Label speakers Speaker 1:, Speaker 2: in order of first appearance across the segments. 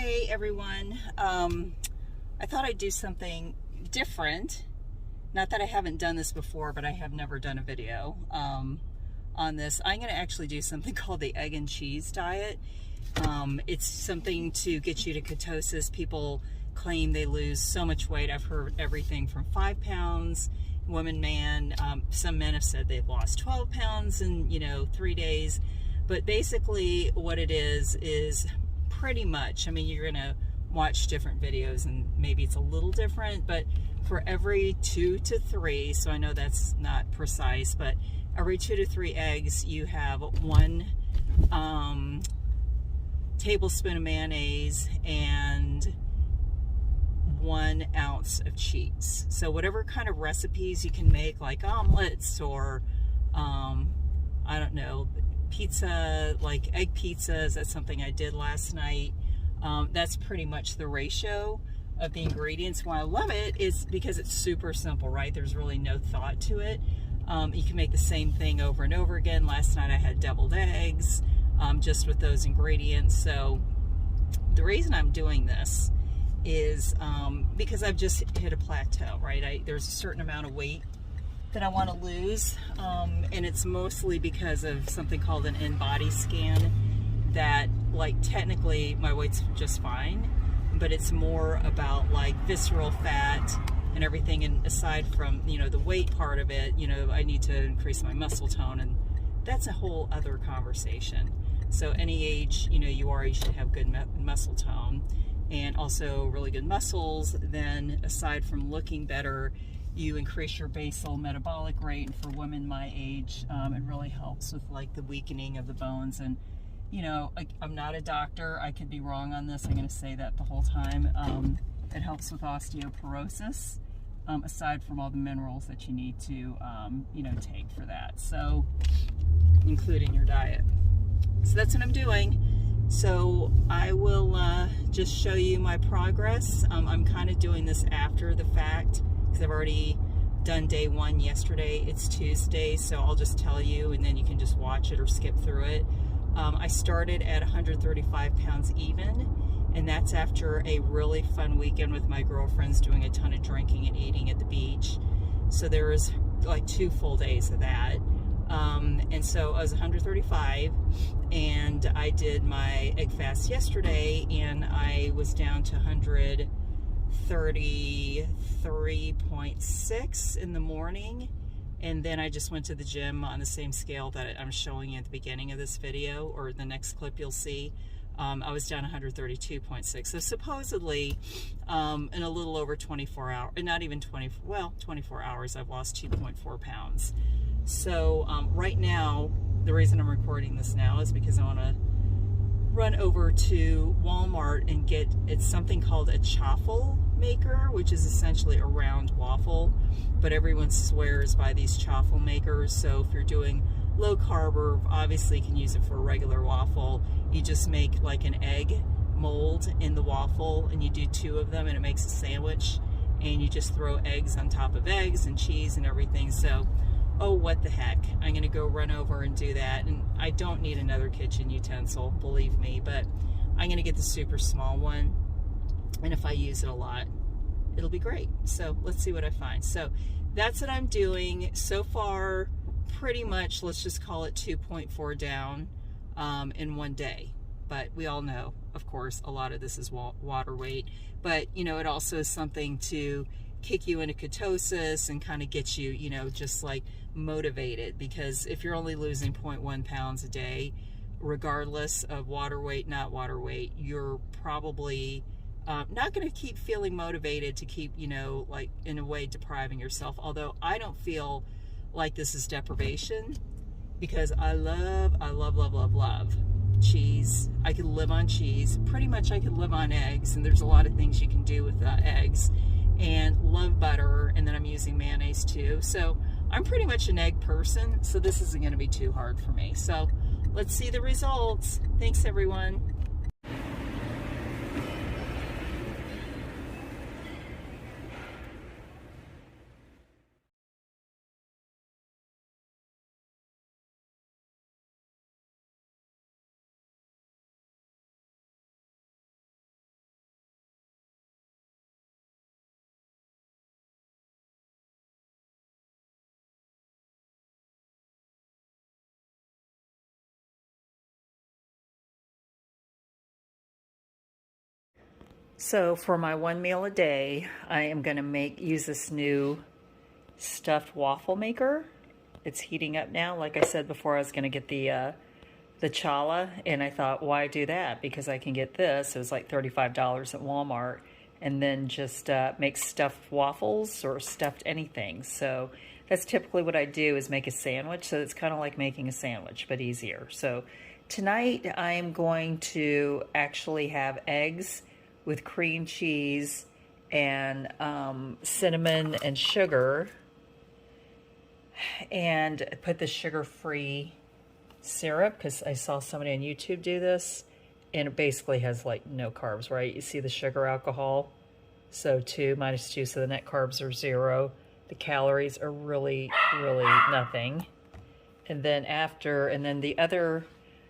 Speaker 1: Hey everyone, I thought I'd do something different. Not that I haven't done this before, but I have never done a video on this. I'm going to actually do something called the egg and cheese diet. It's something to get you to ketosis. People claim they lose so much weight. I've heard everything from 5 pounds, woman, man. Some men have said they've lost 12 pounds in 3 days. But basically what it is pretty much, I mean, you're going to watch different videos and maybe it's a little different, but for every 2 to 3, so I know that's not precise, but every 2 to 3 eggs, you have 1 tablespoon of mayonnaise and 1 ounce of cheese. So whatever kind of recipes you can make, like omelets or I don't know, pizza, like egg pizzas, that's something I did last night. That's pretty much the ratio of the ingredients. Why I love it is because it's super simple, right? There's really no thought to it. You can make the same thing over and over again. Last night I had deviled eggs just with those ingredients. So the reason I'm doing this is because I've just hit a plateau, right? There's a certain amount of weight that I want to lose, and it's mostly because of something called an in-body scan that, like, technically my weight's just fine, but it's more about like visceral fat and everything, and aside from the weight part of it, I need to increase my muscle tone, and that's a whole other conversation. So any age you are, you should have good muscle tone and also really good muscles. Then aside from looking better, you increase your basal metabolic rate, and for women my age, it really helps with like the weakening of the bones. And I'm not a doctor, I could be wrong on this, I'm going to say that the whole time. It helps with osteoporosis, aside from all the minerals that you need to take for that, so including your diet. So that's what I'm doing. So I will just show you my progress. I'm kind of doing this after the fact because I've already done day 1 yesterday. It's Tuesday, so I'll just tell you and then you can just watch it or skip through it. I started at 135 pounds even, and that's after a really fun weekend with my girlfriends doing a ton of drinking and eating at the beach. So there was like 2 full days of that. And so I was 135, and I did my egg fast yesterday, and I was down to 133.6 in the morning, and then I just went to the gym on the same scale that I'm showing you at the beginning of this video, or the next clip you'll see. I was down 132.6. So supposedly, in a little over 24 hours, not even 24 hours, I've lost 2.4 pounds. So right now, the reason I'm recording this now is because I want to run over to Walmart and it's something called a chaffle maker, which is essentially a round waffle, but everyone swears by these chaffle makers. So if you're doing low carb, or obviously you can use it for a regular waffle, you just make like an egg mold in the waffle and you do 2 of them and it makes a sandwich, and you just throw eggs on top of eggs and cheese and everything. So oh, what the heck, I'm gonna go run over and do that. And I don't need another kitchen utensil, believe me, but I'm gonna get the super small one, and if I use it a lot, it'll be great. So let's see what I find. So that's what I'm doing so far. Pretty much, let's just call it 2.4 down in 1 day. But we all know, of course, a lot of this is water weight, but it also is something to kick you into ketosis and kind of get you, just like motivated, because if you're only losing 0.1 pounds a day, regardless of water weight, not water weight, you're probably not going to keep feeling motivated to keep, like in a way depriving yourself. Although I don't feel like this is deprivation, because I love cheese. I could live on cheese. Pretty much I could live on eggs, and there's a lot of things you can do with eggs, and love butter, and then I'm using mayonnaise too. So I'm pretty much an egg person, so this isn't going to be too hard for me. So let's see the results. Thanks everyone. So for my one meal a day, I am going to use this new stuffed waffle maker. It's heating up now. Like I said before, I was going to get the challah, and I thought, why do that? Because I can get this. It was like $35 at Walmart, and then just make stuffed waffles or stuffed anything. So that's typically what I do, is make a sandwich. So it's kind of like making a sandwich, but easier. So tonight I am going to actually have eggs with cream cheese and cinnamon and sugar, and put the sugar-free syrup, because I saw somebody on YouTube do this, and it basically has like no carbs, right? You see the sugar alcohol, so 2 minus 2, so the net carbs are 0. The calories are really nothing. And then the other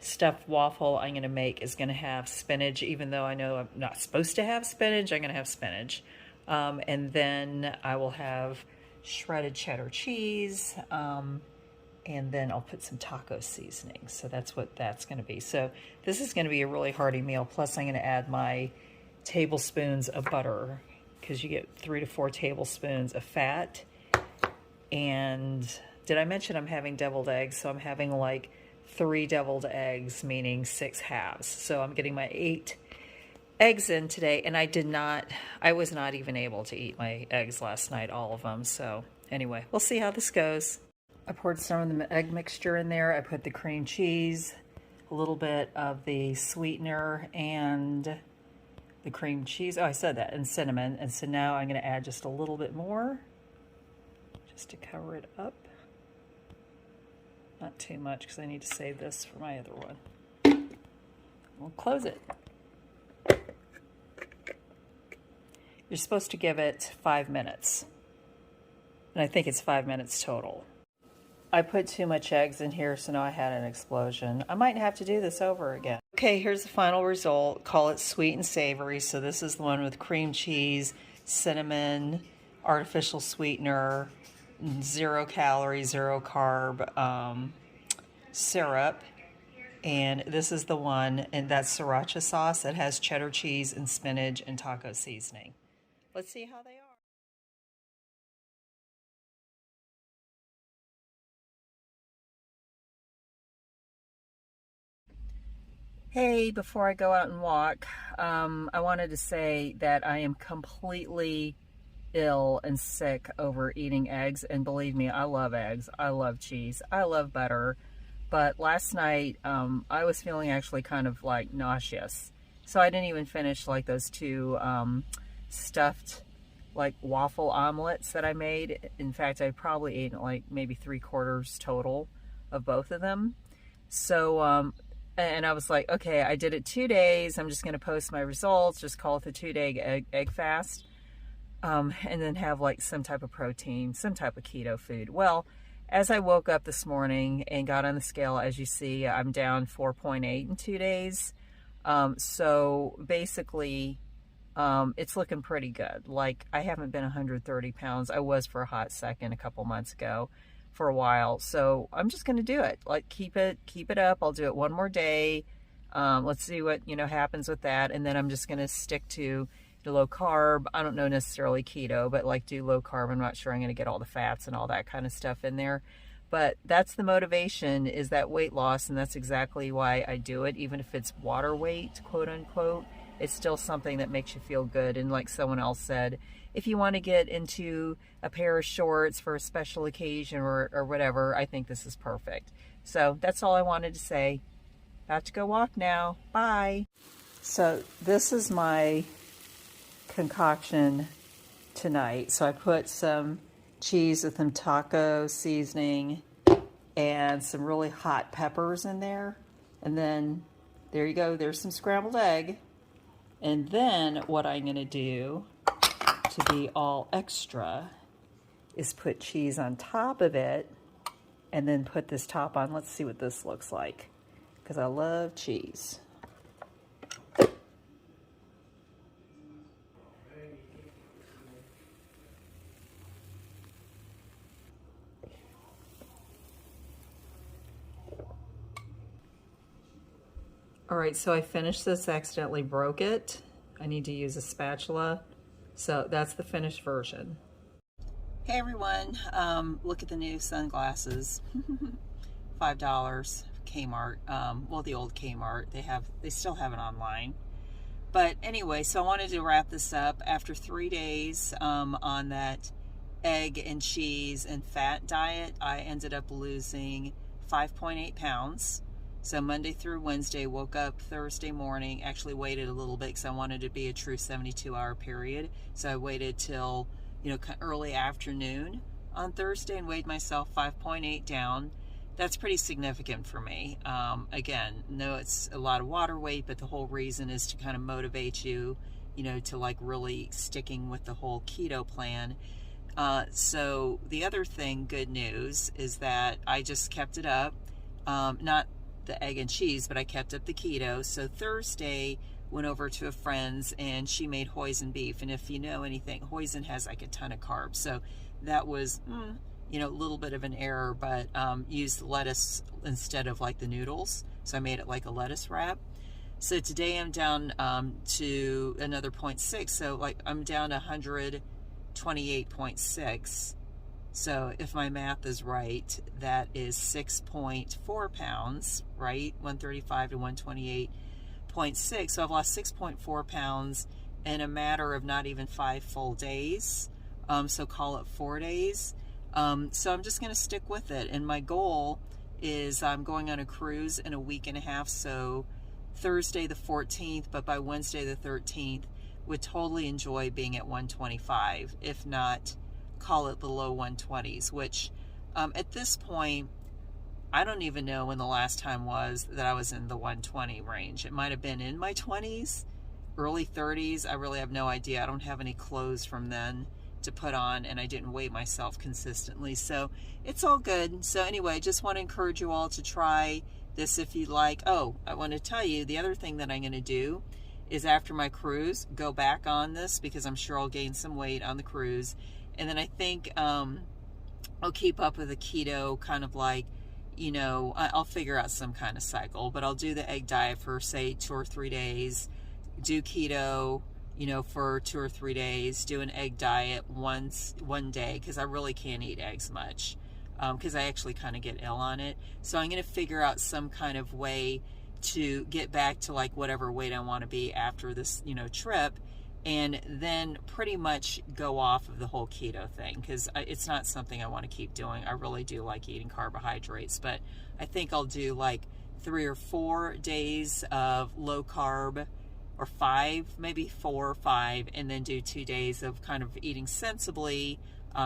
Speaker 1: stuffed waffle I'm going to make is going to have spinach, even though I know I'm not supposed to have spinach. I'm going to have spinach. And then I will have shredded cheddar cheese, and then I'll put some taco seasoning. So that's what that's going to be. So this is going to be a really hearty meal. Plus I'm going to add my tablespoons of butter, because you get 3 to 4 tablespoons of fat. And did I mention I'm having deviled eggs? So I'm having like 3 deviled eggs, meaning 6 halves. So I'm getting my 8 eggs in today, and I was not even able to eat my eggs last night, all of them. So anyway, we'll see how this goes. I poured some of the egg mixture in there. I put the cream cheese, a little bit of the sweetener, and the cream cheese. Oh, I said that, and cinnamon. And so now I'm going to add just a little bit more, just to cover it up. Not too much, because I need to save this for my other one. We'll close it. You're supposed to give it 5 minutes. And I think it's 5 minutes total. I put too much eggs in here, so now I had an explosion. I might have to do this over again. Okay, here's the final result. Call it sweet and savory. So this is the one with cream cheese, cinnamon, artificial sweetener, 0 calorie, 0 carb syrup. And this is the one, and that's sriracha sauce that has cheddar cheese and spinach and taco seasoning. Let's see how they are. Hey, before I go out and walk, I wanted to say that I am completely ill and sick over eating eggs. And believe me, I love eggs. I love cheese. I love butter. But last night, I was feeling actually kind of like nauseous. So I didn't even finish like those 2 stuffed like waffle omelets that I made. In fact, I probably ate like maybe 3/4 total of both of them. So, and I was like, okay, I did it 2 days. I'm just going to post my results, just call it the 2-day egg fast. And then have like some type of protein, some type of keto food. Well, as I woke up this morning and got on the scale, as you see, I'm down 4.8 in 2 days. So basically, it's looking pretty good. Like, I haven't been 130 pounds. I was for a hot second a couple months ago for a while. So I'm just going to do it. Like, keep it up. I'll do it one more day. Let's see what, happens with that. And then I'm just going to stick to low carb. I don't know necessarily keto, but like do low carb. I'm not sure I'm going to get all the fats and all that kind of stuff in there. But that's the motivation, is that weight loss, and that's exactly why I do it. Even if it's water weight, quote unquote, it's still something that makes you feel good. And like someone else said, if you want to get into a pair of shorts for a special occasion or whatever, I think this is perfect. So that's all I wanted to say. About to go walk now. Bye. So this is my concoction tonight. So I put some cheese with some taco seasoning and some really hot peppers in there. And then there you go. There's some scrambled egg. And then what I'm going to do to be all extra is put cheese on top of it and then put this top on. Let's see what this looks like, because I love cheese. All right, so I finished this, accidentally broke it. I need to use a spatula. So that's the finished version. Hey everyone, look at the new sunglasses. $5, Kmart. Well, the old Kmart. They still have it online. But anyway, so I wanted to wrap this up. After 3 days on that egg and cheese and fat diet, I ended up losing 5.8 pounds. So Monday through Wednesday, woke up Thursday morning, actually waited a little bit because I wanted to be a true 72-hour period. So I waited till, early afternoon on Thursday and weighed myself 5.8 down. That's pretty significant for me. Again, no, it's a lot of water weight, but the whole reason is to kind of motivate you, to like really sticking with the whole keto plan. So the other thing, good news, is that I just kept it up. Not the egg and cheese, but I kept up the keto. So Thursday, went over to a friend's and she made hoisin beef. And if you know anything, hoisin has like a ton of carbs. So that was, a little bit of an error, but used lettuce instead of like the noodles. So I made it like a lettuce wrap. So today I'm down to another 0.6. So like I'm down to 128.6. So if my math is right, that is 6.4 pounds, right? 135 to 128.6. So I've lost 6.4 pounds in a matter of not even 5 full days. So call it 4 days. So I'm just going to stick with it. And my goal is I'm going on a cruise in a week and a half. So Thursday the 14th, but by Wednesday the 13th, would totally enjoy being at 125, if not call it the low 120s, which at this point, I don't even know when the last time was that I was in the 120 range. It might have been in my 20s, early 30s. I really have no idea. I don't have any clothes from then to put on, and I didn't weigh myself consistently. So it's all good. So anyway, just want to encourage you all to try this if you'd like. Oh, I want to tell you the other thing that I'm going to do is after my cruise, go back on this because I'm sure I'll gain some weight on the cruise. And then I think I'll keep up with the keto kind of like, I'll figure out some kind of cycle, but I'll do the egg diet for say 2 or 3 days, do keto, for 2 or 3 days, do an egg diet one day, because I really can't eat eggs much, because I actually kind of get ill on it. So I'm going to figure out some kind of way to get back to like whatever weight I want to be after this, trip, and then pretty much go off of the whole keto thing, because it's not something I want to keep doing. I really do like eating carbohydrates, but I think I'll do like 3 or 4 days of low carb, or 5, maybe 4 or 5, and then do 2 days of kind of eating sensibly,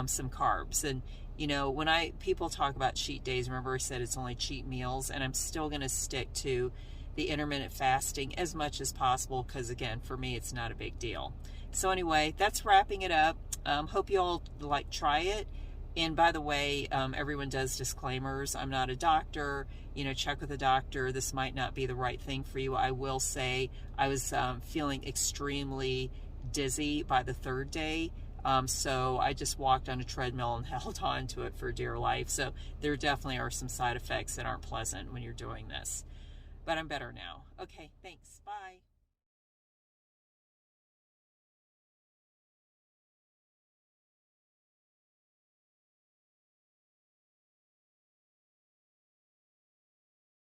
Speaker 1: some carbs. And when people talk about cheat days, remember I said it's only cheat meals, and I'm still going to stick to the intermittent fasting as much as possible, because again, for me, it's not a big deal. So anyway, that's wrapping it up. Hope you all try it. And by the way, everyone does disclaimers. I'm not a doctor. Check with a doctor. This might not be the right thing for you. I will say I was feeling extremely dizzy by the 3rd day. So I just walked on a treadmill and held on to it for dear life. So there definitely are some side effects that aren't pleasant when you're doing this. But I'm better now. Okay, thanks. Bye.